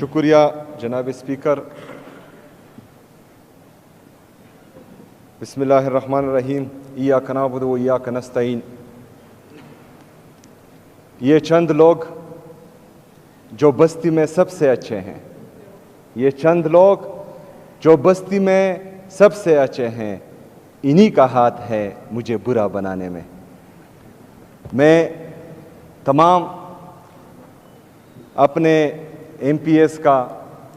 शुक्रिया जनाब स्पीकर। बिस्मिल्लाहिर्रहमानिर्रहीम। इय्याका नअबुदु व इय्याका नस्तईन। ये चंद लोग जो बस्ती में सबसे अच्छे हैं, ये चंद लोग जो बस्ती में सबसे अच्छे हैं, इन्हीं का हाथ है मुझे बुरा बनाने में। मैं तमाम अपने MPS का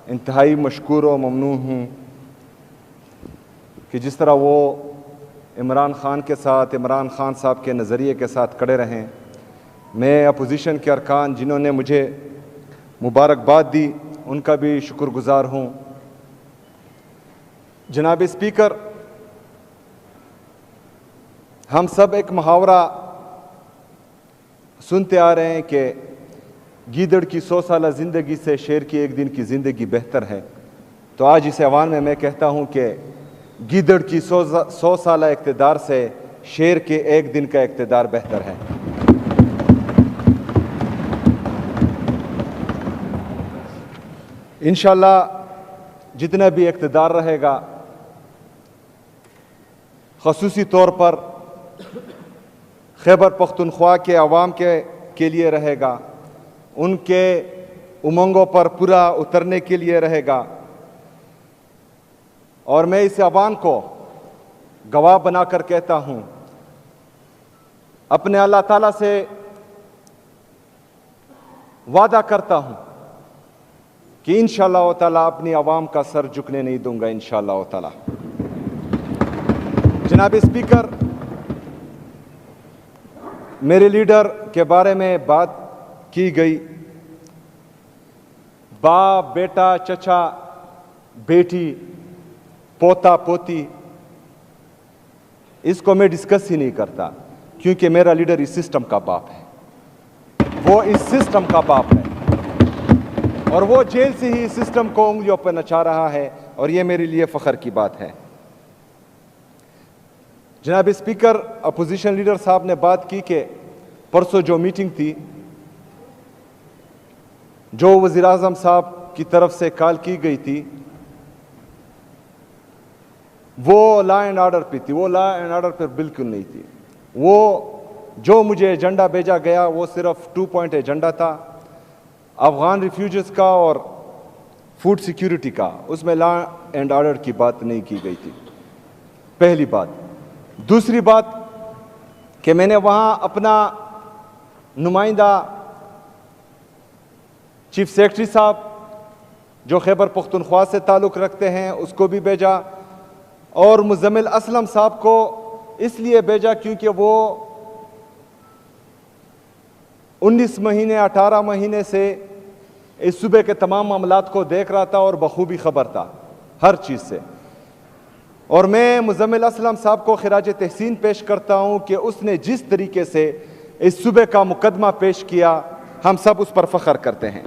इंतहाई मशकूर व ममनून हूँ कि जिस तरह वो इमरान ख़ान साहब के नज़रिए के साथ खड़े रहें। मैं अपोजिशन के अरकान जिन्होंने मुझे मुबारकबाद दी, उनका भी शुक्रगुज़ार हूँ। जनाब स्पीकर, हम सब एक मुहावरा सुनते आ रहे हैं कि गीदड़ की 100 साल ज़िंदगी से शेर की एक दिन की ज़िंदगी बेहतर है। तो आज इस ऐवान में मैं कहता हूँ कि गीदड़ की 100 साल इक़्तिदार से शेर के एक दिन का इक़्तिदार बेहतर है। इंशाअल्लाह जितना भी इक़्तिदार रहेगा, ख़ुसूसी तौर पर खैबर पख्तूनख्वा के अवाम के लिए रहेगा, उनके उमंगों पर पूरा उतरने के लिए रहेगा। और मैं इस अवाम को गवाह बनाकर कहता हूँ, अपने अल्लाह ताला से वादा करता हूँ कि इंशाअल्लाह ताला अपनी अवाम का सर झुकने नहीं दूंगा इंशाअल्लाह ताला। जनाब स्पीकर, मेरे लीडर के बारे में बात की गई। बाप, बेटा, चचा, बेटी, पोता, पोती, इसको मैं डिस्कस ही नहीं करता, क्योंकि मेरा लीडर इस सिस्टम का बाप है, वो इस सिस्टम का बाप है और वो जेल से ही इस सिस्टम को उंगलियों पर नचा रहा है, और ये मेरे लिए फख्र की बात है। जनाब स्पीकर, अपोजिशन लीडर साहब ने बात की कि परसों जो मीटिंग थी, जो वज़ीर आज़म साहब की तरफ से कॉल की गई थी, वो लॉ एंड ऑर्डर पे थी। वो लॉ एंड ऑर्डर पर बिल्कुल नहीं थी। वो जो मुझे एजेंडा भेजा गया वो सिर्फ 2 पॉइंट एजेंडा था, अफगान रिफ्यूजीज का और फूड सिक्योरिटी का। उसमें लॉ एंड ऑर्डर की बात नहीं की गई थी, पहली बात। दूसरी बात कि मैंने वहाँ अपना नुमाइंदा चीफ सेक्रेटरी साहब जो खैबर पख्तूनख्वा से ताल्लुक़ रखते हैं उसको भी भेजा, और मुज़म्मिल असलम साहब को इसलिए भेजा क्योंकि वो 19 महीने 18 महीने से इस सूबे के तमाम मामलात को देख रहा था और बखूबी खबर था हर चीज़ से। और मैं मुज़म्मिल असलम साहब को खिराज तहसीन पेश करता हूँ कि उसने जिस तरीके से इस सूबे का मुकदमा पेश किया, हम सब उस पर फ़ख्र करते हैं।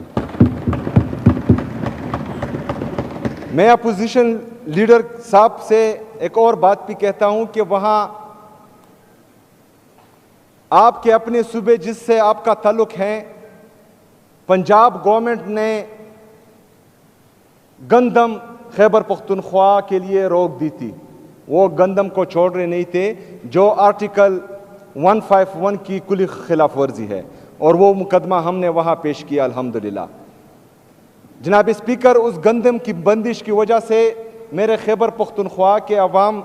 मैं अपोजिशन लीडर साहब से एक और बात भी कहता हूं कि वहां आपके अपने सूबे जिससे आपका ताल्लुक है, पंजाब गवर्नमेंट ने गंदम खैबर पख्तूनख्वा के लिए रोक दी थी। वो गंदम को छोड़ रहे नहीं थे, जो आर्टिकल 151 की कुली खिलाफ वर्जी है, और वो मुकदमा हमने वहां पेश किया अल्हम्दुलिल्लाह। जनाब स्पीकर, उस गंदम की बंदिश की वजह से मेरे खैबर पख्तूनख्वा के अवाम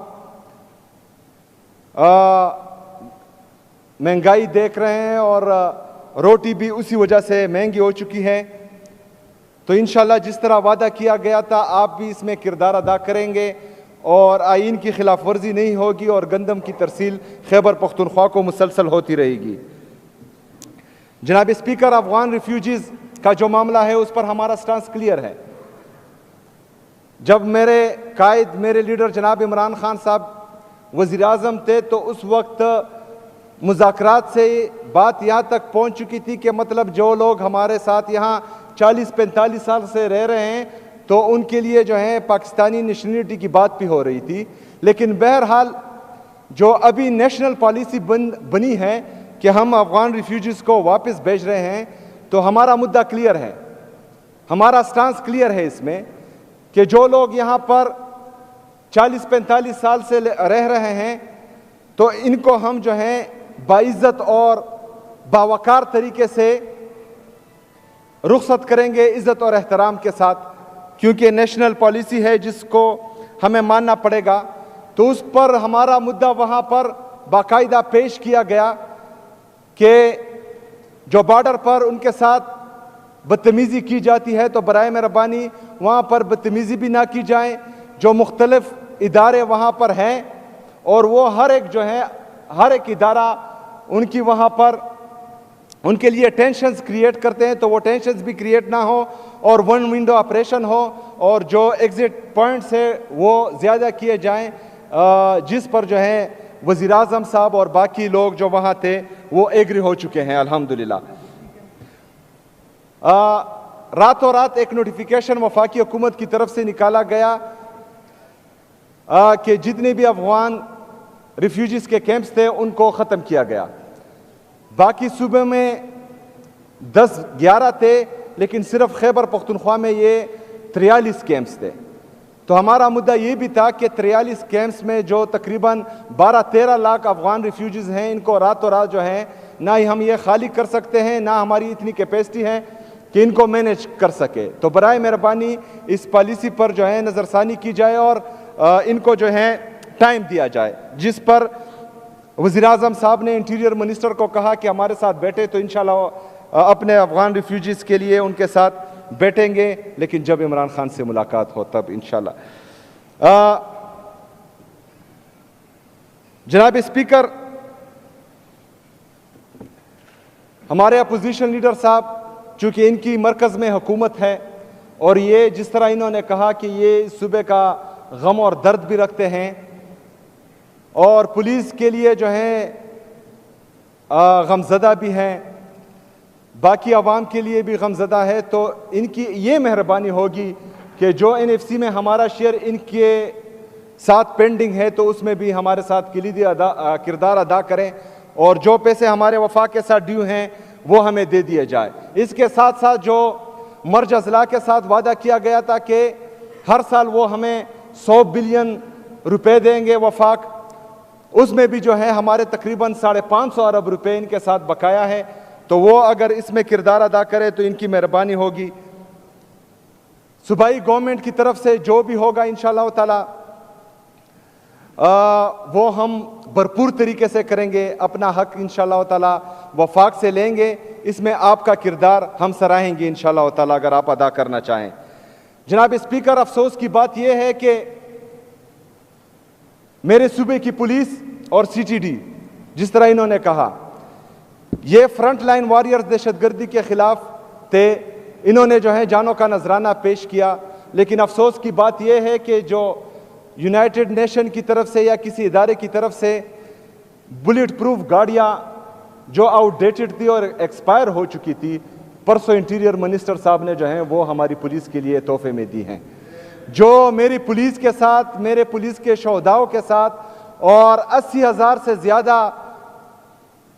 महंगाई देख रहे हैं और रोटी भी उसी वजह से महंगी हो चुकी है। तो इंशाल्लाह जिस तरह वादा किया गया था, आप भी इसमें किरदार अदा करेंगे और आइन की खिलाफ वर्जी नहीं होगी और गंदम की तरसील खैबर पख्तूनख्वा को मुसलसल होती रहेगी। जनाब स्पीकर, अफगान रिफ्यूजीज का जो मामला है उस पर हमारा स्टांस क्लियर है। जब मेरे कायद, मेरे लीडर जनाब इमरान खान साहब वज़ीर आज़म थे, तो उस वक्त मुज़ाकरात से बात यहाँ तक पहुँच चुकी थी कि मतलब जो लोग हमारे साथ यहाँ 40-45 साल से रह रहे हैं, तो उनके लिए जो है पाकिस्तानी नेशनलिटी की बात भी हो रही थी। लेकिन बहरहाल जो अभी नेशनल पॉलिसी बनी है कि हम अफगान रिफ्यूजीज़ को वापस भेज रहे हैं, तो हमारा मुद्दा क्लियर है। हमारा स्टांस क्लियर है इसमें कि जो लोग यहाँ पर 40-45 साल से रह रहे हैं तो इनको हम जो है बाइज्जत और बावकार तरीके से रुखसत करेंगे, इज्जत और एहतराम के साथ, क्योंकि नेशनल पॉलिसी है जिसको हमें मानना पड़ेगा। तो उस पर हमारा मुद्दा वहाँ पर बाकायदा पेश किया गया कि जो बॉर्डर पर उनके साथ बदतमीज़ी की जाती है तो बराए मेहरबानी वहाँ पर बदतमीज़ी भी ना की जाए। जो मुख्तलिफ इदारे वहाँ पर हैं और वो हर एक जो है हर एक इदारा उनकी वहाँ पर उनके लिए टेंशन्स क्रिएट करते हैं, तो वो टेंशन्स भी क्रिएट ना हो और वन विंडो ऑपरेशन हो और जो एग्जिट पॉइंट्स है वो ज़्यादा किए जाएं, जिस पर जो है वज़ीर आज़म साहब और बाकी लोग जो वहाँ थे वो एग्री हो चुके हैं अल्हम्दुलिल्लाह। रातों रात एक नोटिफिकेशन वफाकी हुकूमत की तरफ से निकाला गया कि जितने भी अफगान रिफ्यूजीज के कैंप्स थे उनको ख़त्म किया गया। बाकी सूबे में 10-11 थे, लेकिन सिर्फ खैबर पख्तूनख्वा में ये 43 कैंप्स थे। तो हमारा मुद्दा ये भी था कि 43 कैंप्स में जो तकरीबन 12-13 लाख अफगान रिफ्यूजीज हैं, इनको रातों रात जो है ना ही हम ये खाली कर सकते हैं, ना हमारी इतनी कैपेसिटी है कि इनको मैनेज कर सके। तो बराए मेहरबानी इस पॉलिसी पर जो है नज़रसानी की जाए और इनको जो है टाइम दिया जाए, जिस पर वज़ीर आज़म साहब ने इंटीरियर मिनिस्टर को कहा कि hमारे साथ बैठे तो इंशाल्लाह अपने अफगान रिफ्यूजीज़ के लिए उनके साथ बैठेंगे, लेकिन जब इमरान खान से मुलाकात हो तब इंशाल्लाह। जनाब स्पीकर, हमारे अपोजिशन लीडर साहब चूँकि इनकी मरकज़ में हुकूमत है और ये जिस तरह इन्होंने कहा कि ये इस सूबे का गम और दर्द भी रखते हैं और पुलिस के लिए जो है गमज़दा भी हैं, बाकी आवाम के लिए भी गमज़दा है, तो इनकी ये मेहरबानी होगी कि जो NFC में हमारा शेयर इनके साथ पेंडिंग है तो उसमें भी हमारे साथ किलीदी किरदार अदा करें और जो पैसे हमारे वफा के साथ ड्यू हैं वो हमें दे दिए जाए। इसके साथ साथ जो मर्ज अजला के साथ वादा किया गया था कि हर साल वो हमें 100 बिलियन रुपए देंगे वफाक, उसमें भी जो है हमारे तकरीबन 550 अरब रुपए इनके साथ बकाया है, तो वो अगर इसमें किरदार अदा करे तो इनकी मेहरबानी होगी। सूबाई गवर्नमेंट की तरफ से जो भी होगा इंशाअल्लाह ताला वो हम भरपूर तरीके से करेंगे, अपना हक इंशाअल्लाह ताला वफाक से लेंगे। इसमें आपका किरदार हम सराहेंगे इंशाअल्लाह ताला अगर आप अदा करना चाहें। जनाब स्पीकर, अफसोस की बात यह है कि मेरे सूबे की पुलिस और CTD, जिस तरह इन्होंने कहा, ये फ्रंट लाइन वॉरियर्स दहशतगर्दी के खिलाफ थे, इन्होंने जो है जानों का नजराना पेश किया, लेकिन अफसोस की बात यह है कि जो यूनाइटेड नेशन की तरफ से या किसी इदारे की तरफ से बुलेट प्रूफ गाड़ियाँ जो आउटडेटेड थी और एक्सपायर हो चुकी थी, परसों इंटीरियर मिनिस्टर साहब ने जो है वो हमारी पुलिस के लिए तोहफे में दी हैं। जो मेरी पुलिस के साथ, मेरे पुलिस के शोहदाओं के साथ और 80,000 से ज़्यादा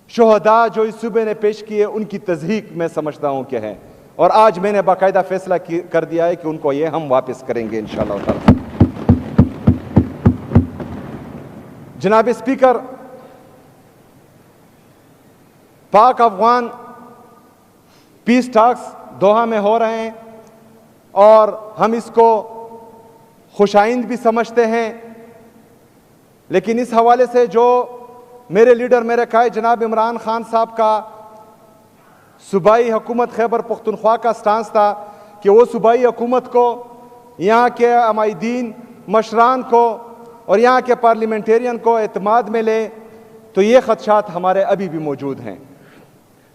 शोहदा जो इस सूबे ने पेश किए, उनकी तज़हीक मैं समझता हूँ कि है, और आज मैंने बाकायदा फैसला कर दिया है कि उनको ये हम वापस करेंगे इंशाअल्लाह ताला। जनाब स्पीकर, पाक अफगान पीस टॉक्स दोहा में हो रहे हैं और हम इसको खुशाइंद भी समझते हैं, लेकिन इस हवाले से जो मेरे लीडर मेरे कायद जनाब इमरान खान साहब का सूबाई हुकूमत खैबर पख्तूनख्वा का स्टांस था कि वो सूबाई हुकूमत को, यहाँ के अमायदीन मशरान को और यहाँ के पार्लियामेंटेरियन को एतमाद में ले, तो ये खदशात हमारे अभी भी मौजूद हैं।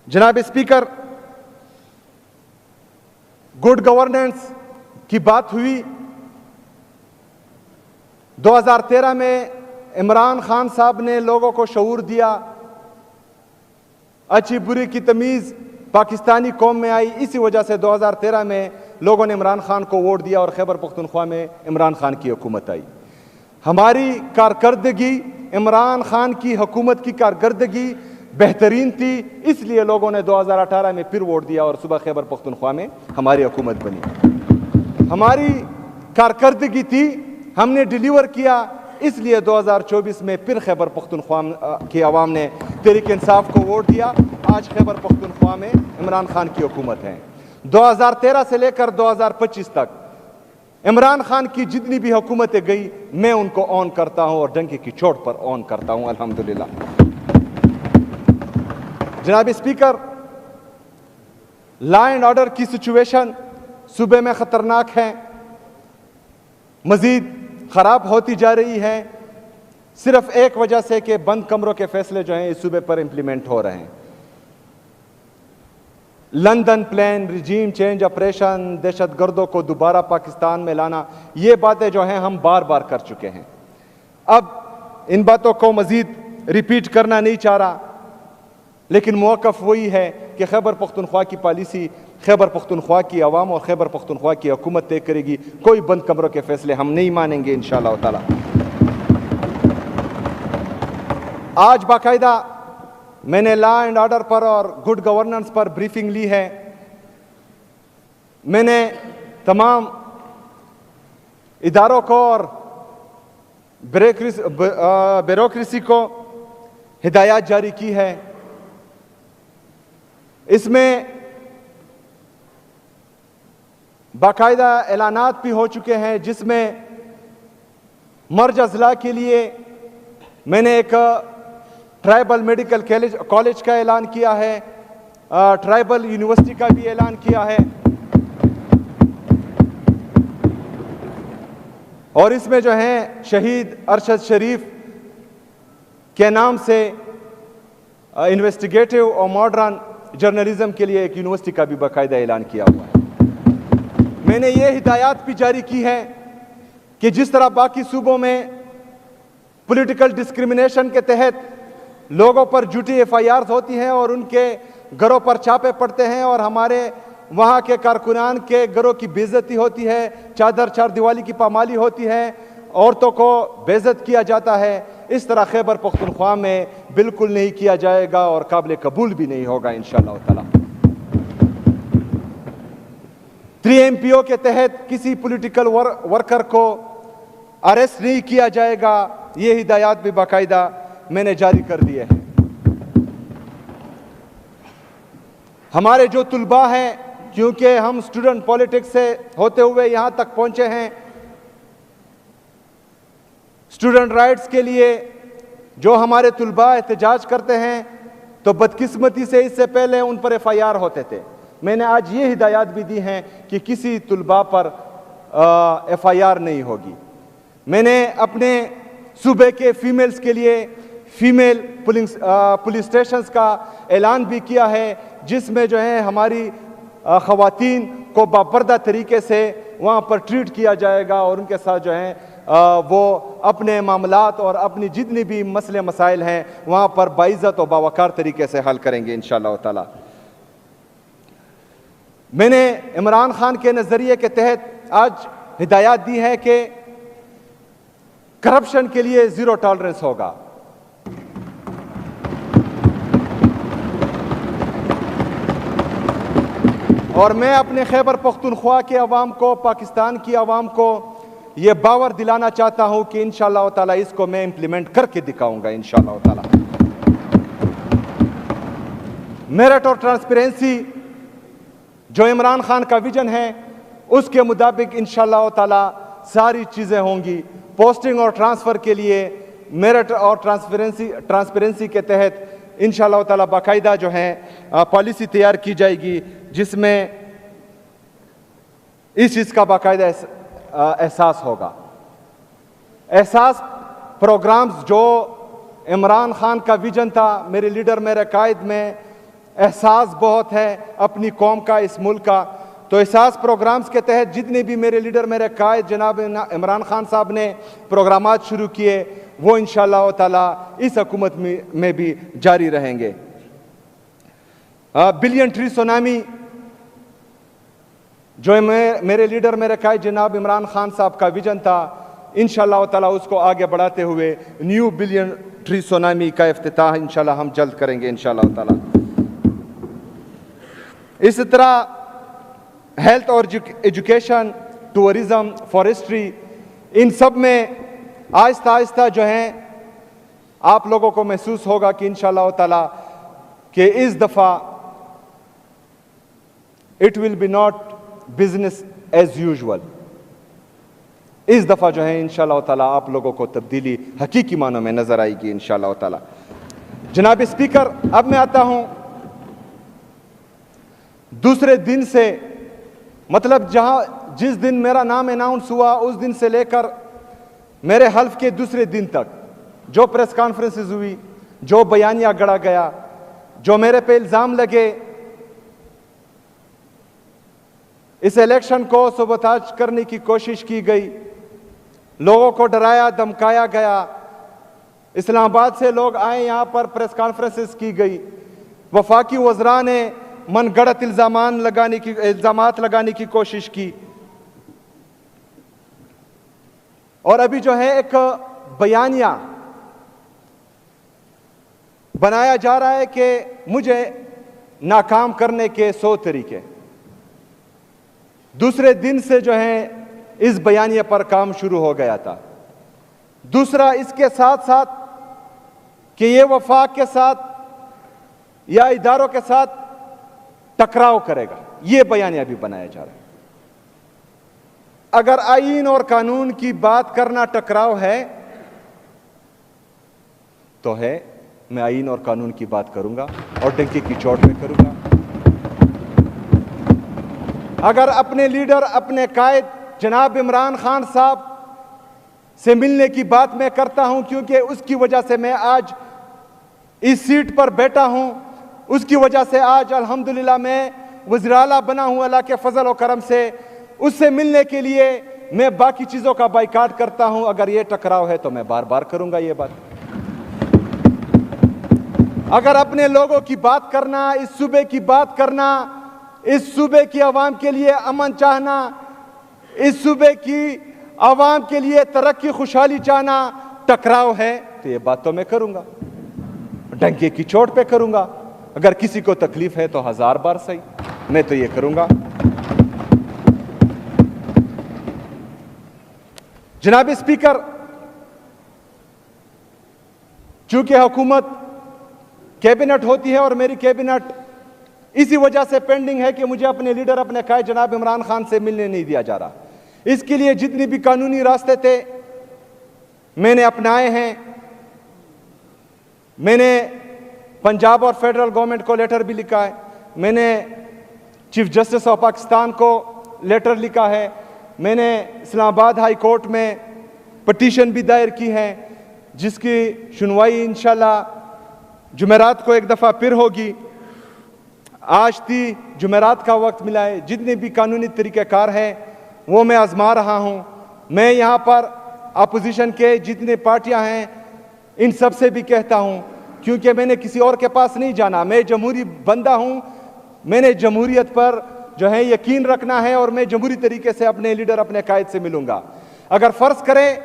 जनाब स्पीकर, गुड गवर्नेंस की बात हुई। 2013 में इमरान खान साहब ने लोगों को शऊर दिया, अच्छी बुरी की तमीज़ पाकिस्तानी कौम में आई, इसी वजह से 2013 में लोगों ने इमरान खान को वोट दिया और खैबर पख्तूनख्वा में इमरान खान की हुकूमत आई। हमारी कारकर्दगी, इमरान खान की हुकूमत की कारकर्दगी बेहतरीन थी, इसलिए लोगों ने 2018 में फिर वोट दिया और सुबह खैबर पख्तूनख्वा में हमारी हुकूमत बनी। हमारी कारकर्दगी थी, हमने डिलीवर किया, इसलिए 2024 में फिर खैबर पख्तूनख्वा की आवाम ने तहरीक इंसाफ को वोट दिया। आज खैबर पख्तूनख्वा में इमरान खान की हुकूमत है। 2013 से लेकर 2025 तक इमरान खान की जितनी भी हुकूमतें गई, मैं उनको ऑन करता हूं और डंके की चोट पर ऑन करता हूं, अल्हम्दुलिल्लाह। जनाब स्पीकर, लॉ एंड ऑर्डर की सिचुएशन सूबे में खतरनाक है, मजीद खराब होती जा रही है, सिर्फ एक वजह से कि बंद कमरों के फैसले जो हैं इस सूबे पर इंप्लीमेंट हो रहे हैं। London plan, regime change operation, दहशतगर्दों को दोबारा पाकिस्तान में लाना, ये बातें जो हैं हम बार बार कर चुके हैं। अब इन बातों को मजीद रिपीट करना नहीं चाह रहा, लेकिन मौक़िफ़ वही है कि खैबर पख्तूनख्वा की पॉलिसी खैबर पख्तूनख्वा की आवाम और खैबर पख्तूनख्वा की हुकूमत तय करेगी। कोई बंद कमरों के फैसले हम नहीं मानेंगे इंशाअल्लाह ताला। आज बाकायदा मैंने लॉ एंड ऑर्डर पर और गुड गवर्नेंस पर ब्रीफिंग ली है। मैंने तमाम इदारों को और ब्यूरोक्रेसी को हिदायत जारी की है। इसमें बाकायदा ऐलानात भी हो चुके हैं, जिसमें मर्ज अजला के लिए मैंने एक ट्राइबल मेडिकल कॉलेज का ऐलान किया है, ट्राइबल यूनिवर्सिटी का भी ऐलान किया है, और इसमें जो है शहीद अरशद शरीफ के नाम से इन्वेस्टिगेटिव और मॉडर्न जर्नलिज्म के लिए एक यूनिवर्सिटी का भी बाकायदा ऐलान किया हुआ है। मैंने ये हिदायत भी जारी की है कि जिस तरह बाकी सूबों में पॉलिटिकल डिस्क्रिमिनेशन के तहत लोगों पर झूठी FIRs होती हैं और उनके घरों पर छापे पड़ते हैं और हमारे वहाँ के कारकुनान के घरों की बेइज्जती होती है, चादर चार दीवारी की पामाली होती है, औरतों को बेइज्जत किया जाता है, इस तरह खैबर पख्तूनख्वा में बिल्कुल नहीं किया जाएगा और काबिल कबूल भी नहीं होगा इंशाअल्लाह ताला। 3 MPO के तहत किसी पॉलिटिकल वर्कर को अरेस्ट नहीं किया जाएगा। ये हिदायत भी बाकायदा मैंने जारी कर दिए हैं। हमारे जो तुलबा हैं, क्योंकि हम स्टूडेंट पॉलिटिक्स से होते हुए यहां तक पहुंचे हैं, स्टूडेंट राइट्स के लिए जो हमारे तुलबा एहतजाज करते हैं, तो बदकिस्मती से इससे पहले उन पर FIR होते थे। मैंने आज ये हिदायत भी दी हैं कि किसी तुलबा पर FIR नहीं होगी। मैंने अपने सूबे के फीमेल्स के लिए फीमेल पुलिस स्टेशंस का ऐलान भी किया है, जिसमें जो है हमारी ख़वातीन को बापर्दा तरीके से वहाँ पर ट्रीट किया जाएगा और उनके साथ जो है वो अपने मामलात और अपनी जितनी भी मसले मसाइल हैं वहाँ पर बाइज़्ज़त और बावकार तरीके से हल करेंगे इंशाअल्लाह ताला। मैंने इमरान खान के नज़रिए के तहत आज हिदायत दी है कि करप्शन के लिए ज़ीरो टॉलरेंस होगा। और मैं अपने खैबर पख्तूनख्वा के अवाम को, पाकिस्तान की अवाम को ये बावर दिलाना चाहता हूं कि इंशाअल्लाह ताला इसको मैं इंप्लीमेंट करके दिखाऊंगा इंशाअल्लाह ताला। मेरिट और ट्रांसपेरेंसी जो इमरान खान का विजन है, उसके मुताबिक इंशाअल्लाह ताला सारी चीज़ें होंगी। पोस्टिंग और ट्रांसफ़र के लिए मेरिट और ट्रांसपेरेंसी के तहत इंशाअल्लाह ताला बाकायदा जो है पॉलिसी तैयार की जाएगी, जिसमें इस चीज़ का बाकायदा एहसास होगा। एहसास प्रोग्राम्स जो इमरान खान का विजन था, मेरे लीडर मेरे कायद में एहसास बहुत है अपनी कौम का, इस मुल्क का। तो एहसास प्रोग्राम्स के तहत जितने भी मेरे लीडर मेरे कायद जनाब इमरान खान साहब ने प्रोग्रामात शुरू किए, वो इंशाअल्लाह ताला इस हुकूमत में भी जारी रहेंगे। बिलियन ट्री सुनामी जो मेरे लीडर मेरे कायद जनाब इमरान खान साहब का विजन था, इंशाअल्लाह ताला उसको आगे बढ़ाते हुए न्यू बिलियन ट्री सुनामी का इफ्तिताह इंशाल्लाह हम जल्द करेंगे इंशाल्लाह ताला। इस तरह हेल्थ और एजुकेशन, टूरिज़म, फॉरेस्ट्री, इन सब में आहिस्ता आहिस्ता जो है आप लोगों को महसूस होगा कि इंशाल्लाह ताला कि इस दफ़ा it will be not business as usual. इस दफ़ा जो है इंशाल्लाह ताला आप लोगों को तब्दीली हकीकी मानों में नजर आएगी इंशाल्लाह ताला। जनाब स्पीकर, अब मैं आता हूं दूसरे दिन से, मतलब जिस दिन मेरा नाम अनाउंस हुआ उस दिन से लेकर मेरे हल्फ के दूसरे दिन तक जो प्रेस कॉन्फ्रेंसेस हुई, जो बयानिया गढ़ा गया, जो मेरे पे इल्जाम लगे, इस इलेक्शन को सबोताज करने की कोशिश की गई, लोगों को डराया धमकाया गया, इस्लामाबाद से लोग आए, यहां पर प्रेस कॉन्फ्रेंसेस की गई, वफाकी वज़रा ने मनगढ़ंत इल्जामात लगाने की कोशिश की, और अभी जो है एक बयानिया बनाया जा रहा है कि मुझे नाकाम करने के 100 तरीके। दूसरे दिन से जो है इस बयानिया पर काम शुरू हो गया था। दूसरा, इसके साथ साथ कि ये वफाक के साथ या इदारों के साथ टकराव करेगा, ये बयानिया भी बनाया जा रहा है। अगर आईन और कानून की बात करना टकराव है तो है, मैं आईन और कानून की बात करूंगा और डंके की चोट में करूंगा। अगर अपने लीडर, अपने कायद जनाब इमरान खान साहब से मिलने की बात मैं करता हूं, क्योंकि उसकी वजह से मैं आज इस सीट पर बैठा हूं, उसकी वजह से आज अल्हम्दुलिल्लाह मैं वज़ीर आला बना हूं अल्लाह के फजल और करम से। उससे मिलने के लिए मैं बाकी चीजों का बाइकाट करता हूं। अगर ये टकराव है तो मैं बार बार करूंगा ये बात। अगर अपने लोगों की बात करना, इस सूबे की बात करना, इस सूबे की आवाम के लिए अमन चाहना, इस सूबे की आवाम के लिए तरक्की खुशहाली चाहना टकराव है तो ये बात तो मैं करूंगा, डंके की चोट पे करूंगा। अगर किसी को तकलीफ है तो 1000 बार सही, मैं तो ये करूंगा। जनाब स्पीकर, चूंकि हुकूमत कैबिनेट होती है और मेरी कैबिनेट इसी वजह से पेंडिंग है कि मुझे अपने लीडर, अपने कायद जनाब इमरान खान से मिलने नहीं दिया जा रहा। इसके लिए जितनी भी कानूनी रास्ते थे मैंने अपनाए हैं। मैंने पंजाब और फेडरल गवर्नमेंट को लेटर भी लिखा है, मैंने चीफ जस्टिस ऑफ पाकिस्तान को लेटर लिखा है, मैंने इस्लामाबाद हाई कोर्ट में पटिशन भी दायर की है जिसकी सुनवाई इंशाल्लाह जुमेरात को एक दफ़ा फिर होगी। आज थी जुमेरात का वक्त मिला है। जितने भी कानूनी तरीक़ेकार हैं वो मैं आजमा रहा हूँ। मैं यहाँ पर अपोजिशन के जितने पार्टियाँ हैं इन सब से भी कहता हूँ, क्योंकि मैंने किसी और के पास नहीं जाना, मैं जमहूरी बंदा हूँ, मैंने जमहूरियत पर जो है यकीन रखना है और मैं जमहूरी तरीके से अपने लीडर, अपने कायद से मिलूंगा। अगर फ़र्ज़ करें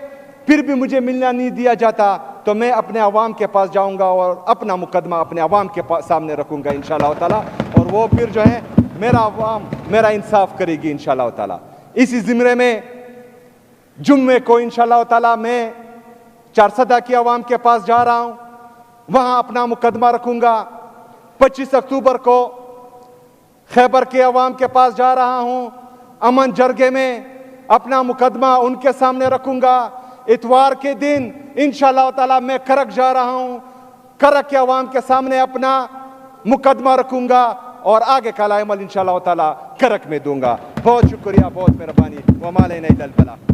फिर भी मुझे मिलना नहीं दिया जाता तो मैं अपने अवाम के पास जाऊंगा और अपना मुकदमा अपने अवाम के सामने रखूंगा इंशाअल्लाह ताला, और वो फिर जो है मेरा अवाम मेरा इंसाफ करेगी इंशाअल्लाह ताला। इसी ज़िम्मे में जुम्मे को इंशाअल्लाह ताला मैं चारसदा की अवाम के पास जा रहा हूँ, वहाँ अपना मुकदमा रखूंगा। 25 अक्टूबर को खैबर के अवाम के पास जा रहा हूँ, अमन जरगे में अपना मुकदमा उनके सामने रखूंगा। इतवार के दिन इंशाअल्लाह ताला मैं करक जा रहा हूँ, करक के अवाम के सामने अपना मुकदमा रखूंगा और आगे का अमल इंशाअल्लाह ताला करक में दूंगा। बहुत शुक्रिया, बहुत मेहरबानी। वमा अलैना इल्लल बलाग।